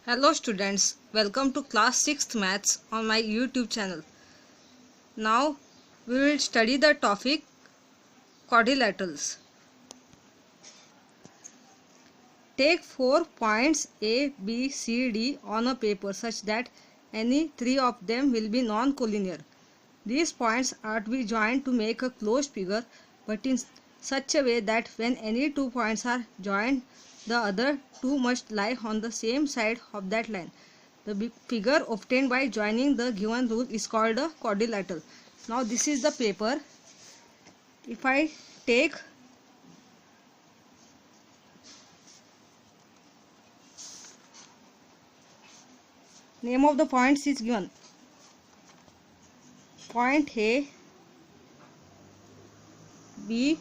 Hello students, welcome to class 6th maths on my YouTube channel. Now we will study the topic quadrilaterals. Take 4 points A, B, C, D on a paper such that any 3 of them will be non-collinear. These points are to be joined to make a closed figure, but in such a way that when any 2 points are joined, the other 2 must lie on the same side of that line. The figure obtained by joining the given rule is called a quadrilateral. Now this is the paper. If I take name of the points is given. Point A, B,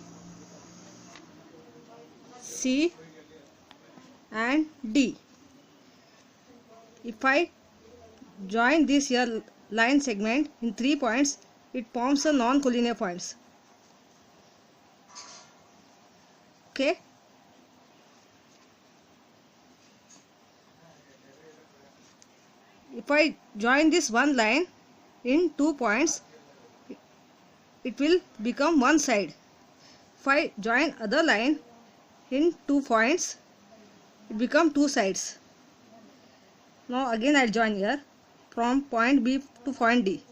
C and D. If I join this here line segment in 3 points, it forms a non-collinear points. Okay. If I join this one line in 2 points, it will become one side. If I join other line in 2 points, it become 2 sides. Now again I'll join here from point B to point D.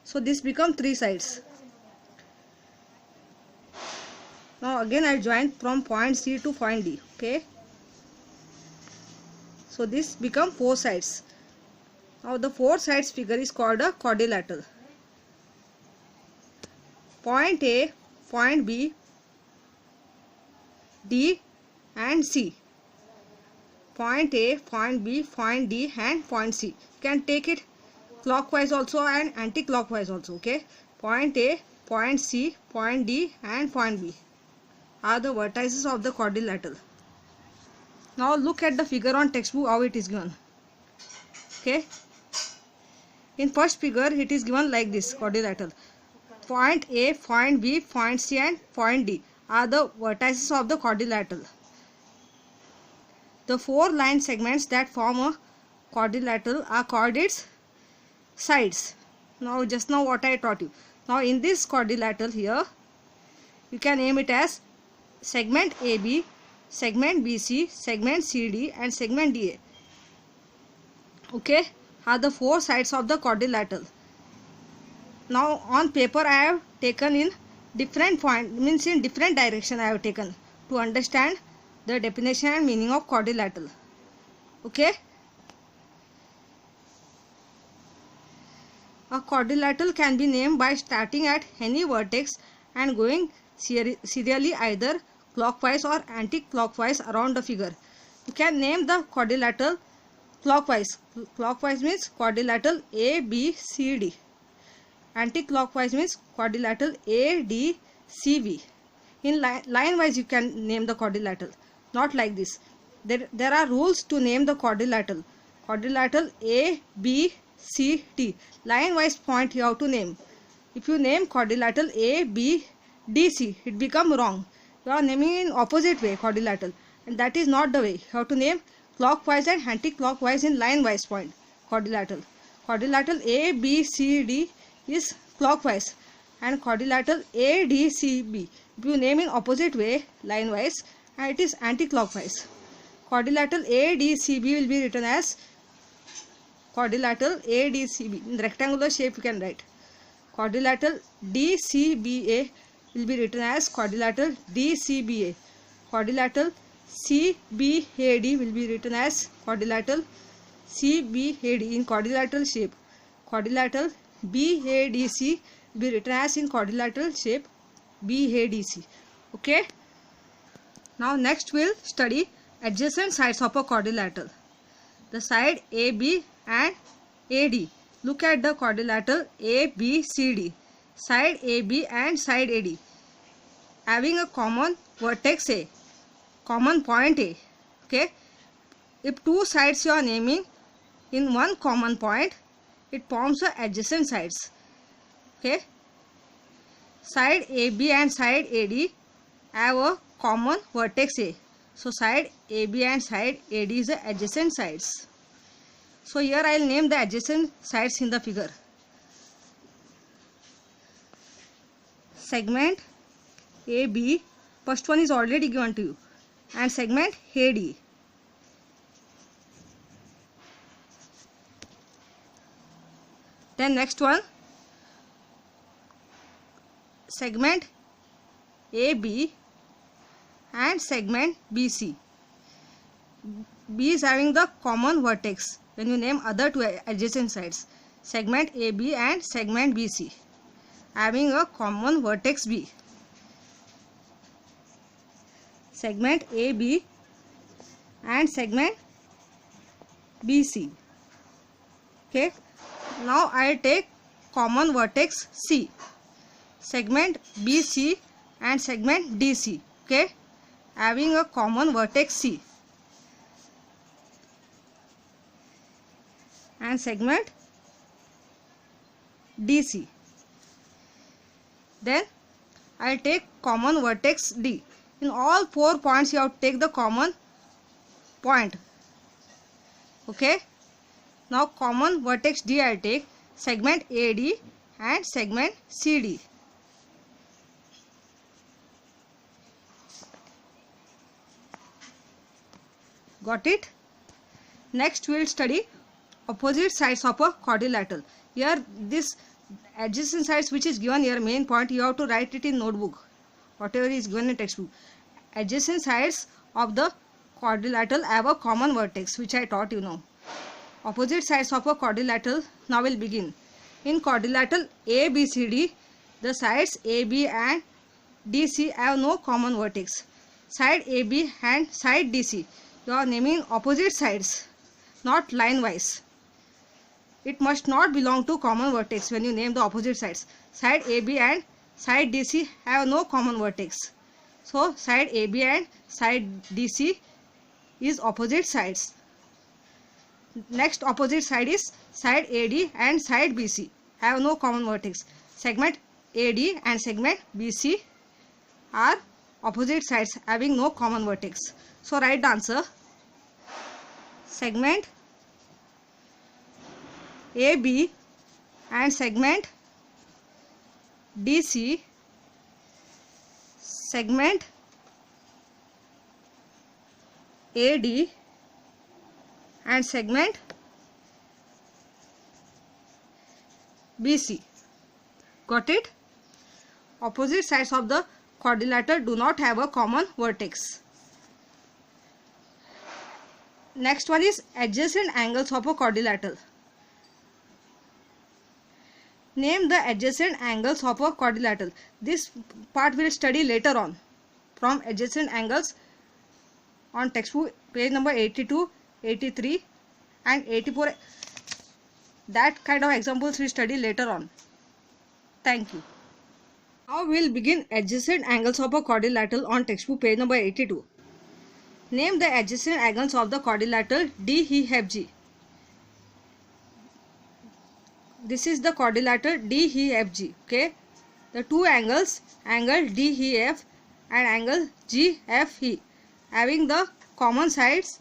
So this become 3 sides. Now again I'll join from point C to point D. Okay. So this become 4 sides. Now the 4 sides figure is called a quadrilateral. Point A, point B, D and C. Point A, point B, point D and point C. You can take it clockwise also and anti-clockwise also. Okay. Point A, point C, point D and point B are the vertices of the quadrilateral. Now look at the figure on textbook how it is given. Okay. In first figure it is given like this quadrilateral. Point A, point B, point C and point D are the vertices of the quadrilateral. The 4 line segments that form a quadrilateral are called its sides. Now just now what I taught you. Now in this quadrilateral here, you can name it as segment AB, segment BC, segment CD and segment DA. Okay, are the 4 sides of the quadrilateral. Now on paper I have taken in different point, means in different direction I have taken to understand the definition and meaning of quadrilateral. Okay. A quadrilateral can be named by starting at any vertex and going serially either clockwise or anti-clockwise around the figure. You can name the quadrilateral clockwise. Clockwise means quadrilateral A, B, C, D. Anti-clockwise means quadrilateral A, D, C, B. In line wise you can name the quadrilateral. Not like this. There are rules to name the quadrilateral. Quadrilateral A, B, C, D. Line wise point you have to name. If you name quadrilateral A, B, D, C, it become wrong. You are naming in opposite way quadrilateral, and that is not the way. You have to name clockwise and anti-clockwise in line wise point quadrilateral. Quadrilateral A, B, C, D is clockwise and quadrilateral A, D, C, B. If you name in opposite way line wise, and it is anti-clockwise. Quadrilateral A, D, C, B will be written as quadrilateral A, D, C, B. In rectangular shape you can write. Quadrilateral D, C, B, A will be written as quadrilateral D, C, B, A. Quadrilateral C, B, A, D will be written as quadrilateral C, B, A, D in quadrilateral shape. Quadrilateral B, A, D, C will be written as in quadrilateral shape B, A, D, C. Okay. Now next we'll study adjacent sides of a quadrilateral. The side AB and AD. Look at the quadrilateral ABCD. Side AB and side AD having a common vertex A, common point A. Okay. If 2 sides you are naming in one common point, it forms the adjacent sides. Okay. Side AB and side AD have a common vertex A. So side AB and side AD is the adjacent sides. So here I will name the adjacent sides in the figure. Segment AB, first one is already given to you, and segment AD. Then next one, segment AB and segment BC. B is having the common vertex when you name other two adjacent sides. Segment AB and segment BC having a common vertex B. Segment AB and segment BC. Okay. Now I take common vertex C. Segment BC and segment DC. Okay. Having a common vertex C. And segment DC. Then I will take common vertex D. In all 4 points you have to take the common point. Okay. Now common vertex D I will take segment AD and segment CD. Got it? Next we will study opposite sides of a quadrilateral. Here this adjacent sides which is given here, main point, you have to write it in notebook, whatever is given in textbook. Adjacent sides of the quadrilateral have a common vertex, which I taught you now. Opposite sides of a quadrilateral now will begin. In quadrilateral ABCD, the sides AB and DC have no common vertex. Side AB and side DC, you are naming opposite sides, not line wise. It must not belong to common vertex when you name the opposite sides. Side AB and side DC have no common vertex. So side AB and side DC is opposite sides. Next opposite side is side AD and side BC have no common vertex. Segment AD and segment BC are opposite sides having no common vertex. So write the answer. Segment AB and segment DC, segment AD and segment BC. Got it? Opposite sides of the quadrilateral do not have a common vertex. Next one is adjacent angles of a quadrilateral. Name the adjacent angles of a quadrilateral. This part we will study later on from adjacent angles on textbook page number 82, 83 and 84. That kind of examples we study later on. Thank you. Now we will begin adjacent angles of a quadrilateral on textbook page number 82. Name the adjacent angles of the quadrilateral DEFG. This is the quadrilateral DEFG. Okay. The two angles, angle DEF and angle GFE, having the common sides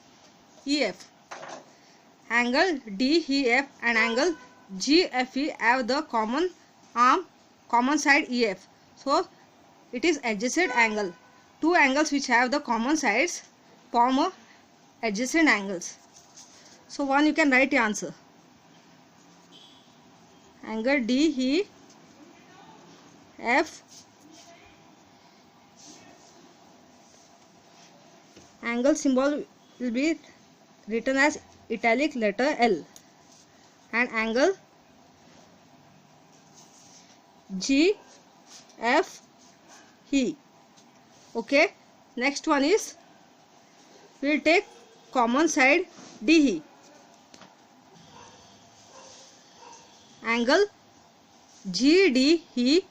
EF. Angle DEF and angle GFE have the common arm, common side EF. So it is adjacent angle. Two angles which have the common sides form a adjacent angles. So one you can write the answer. Angle DEF, angle symbol will be written as italic letter L, and angle GFE. Okay. Next one is, we will take common side DE. Angle GDE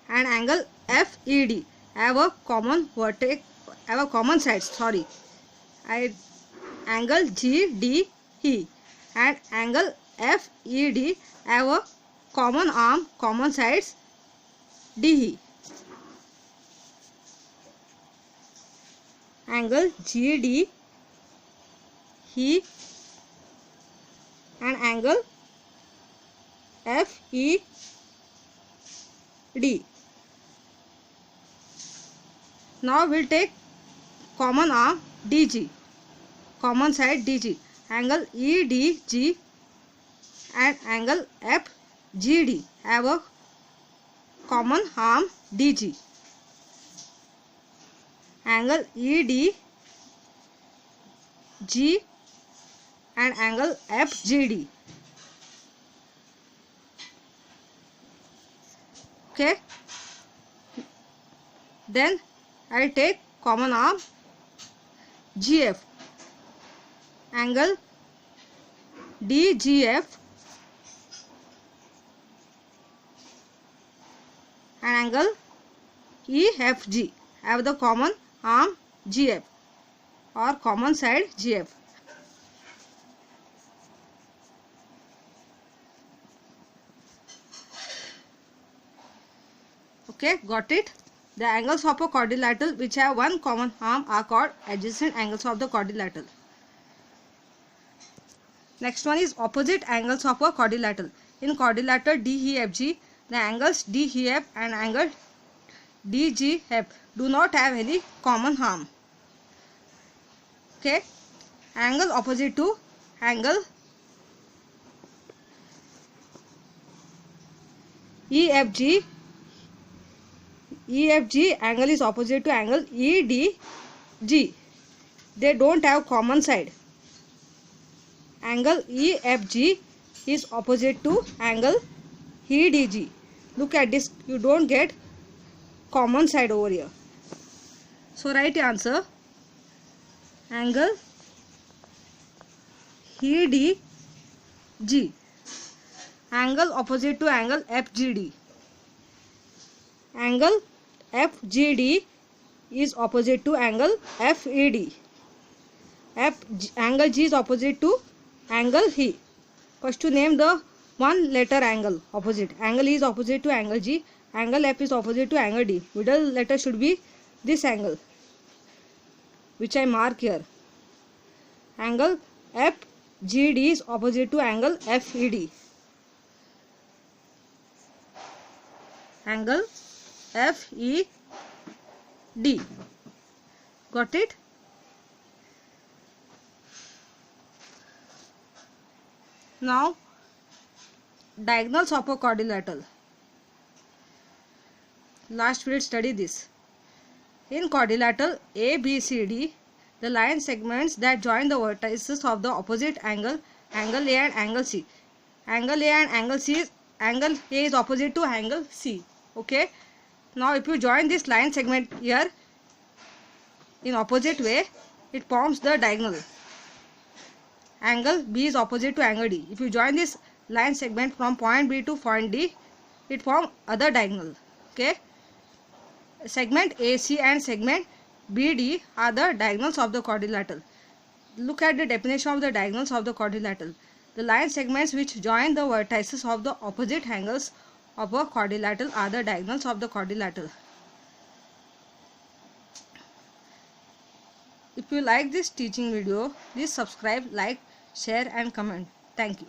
and angle FED have a common vertex, have a common sides. Sorry, angle GDE and angle FED have a common arm, common sides DE. angle GD, he, and angle FED. Now we'll take common arm DG, common side DG, angle EDG and angle FGD have a common arm DG. Angle EDG and angle FGD. Okay. Then I'll take common arm GF, angle DGF and angle EFG have the common arm GF or common side GF. Okay, got it? The angles of a quadrilateral which have one common arm are called adjacent angles of the quadrilateral. Next one is opposite angles of a quadrilateral. In quadrilateral DEFG, the angles DEF and angle DGF do not have any common arm. Okay, angle opposite to angle EFG angle is opposite to angle EDG. They don't have common side. Angle EFG is opposite to angle EDG. Look at this, you don't get common side over here. So right answer, angle EDG, angle opposite to angle FGD. Angle FGD is opposite to angle FED. Angle G is opposite to angle E. First to name the one letter angle opposite. Angle E is opposite to angle G. Angle F is opposite to angle D. Middle letter should be this angle, which I mark here. Angle FGD is opposite to angle FED. Angle FED. Got it? Now diagonals of a quadrilateral. Last we will study this. In quadrilateral ABCD, the line segments that join the vertices of the opposite angle A and angle C. Angle A and angle C is, angle A is opposite to angle C. Okay. Now if you join this line segment here in opposite way, it forms the diagonal. Angle B is opposite to angle D. If you join this line segment from point B to point D, it forms other diagonal. Okay. Segment AC and segment BD are the diagonals of the quadrilateral. Look at the definition of the diagonals of the quadrilateral. The line segments which join the vertices of the opposite angles of a quadrilateral are the diagonals of the quadrilateral. If you like this teaching video, please subscribe, like, share and comment. Thank you.